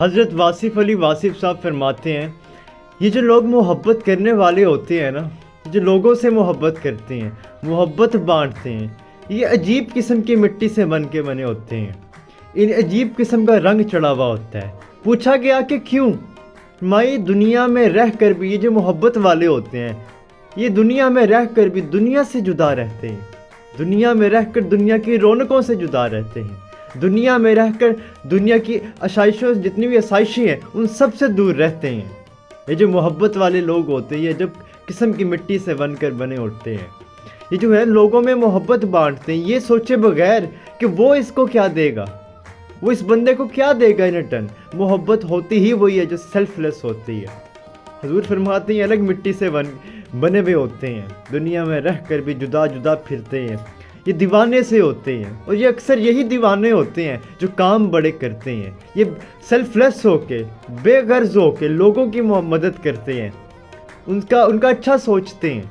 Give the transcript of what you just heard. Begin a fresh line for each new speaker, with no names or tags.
حضرت واصف علی واصف صاحب فرماتے ہیں، یہ جو لوگ محبت کرنے والے ہوتے ہیں نا، جو لوگوں سے محبت کرتے ہیں، محبت بانٹتے ہیں، یہ عجیب قسم کی مٹی سے بن کے بنے ہوتے ہیں، ان عجیب قسم کا رنگ چڑھا ہوا ہوتا ہے۔ پوچھا گیا کہ کیوں؟ مائی دنیا میں رہ کر بھی یہ جو محبت والے ہوتے ہیں، یہ دنیا میں رہ کر بھی دنیا سے جدا رہتے ہیں، دنیا میں رہ کر دنیا کی رونقوں سے جدا رہتے ہیں، دنیا میں رہ کر دنیا کی آسائشوں جتنی بھی آسائشیں ہیں ان سب سے دور رہتے ہیں۔ یہ جو محبت والے لوگ ہوتے ہیں، یہ جب قسم کی مٹی سے بن کر بنے اٹھتے ہیں، یہ جو ہے لوگوں میں محبت بانٹتے ہیں، یہ سوچے بغیر کہ وہ اس کو کیا دے گا، وہ اس بندے کو کیا دے گا ان ریٹرن۔ محبت ہوتی ہی وہی ہے جو سیلف لیس ہوتی ہے۔ حضور فرماتے ہیں الگ مٹی سے بنے ہوئے ہوتے ہیں، دنیا میں رہ کر بھی جدا جدا پھرتے ہیں، یہ دیوانے سے ہوتے ہیں، اور یہ اکثر یہی دیوانے ہوتے ہیں جو کام بڑے کرتے ہیں، یہ سیلف لیس ہو کے بے غرض ہو کے لوگوں کی مدد کرتے ہیں، ان کا اچھا سوچتے ہیں،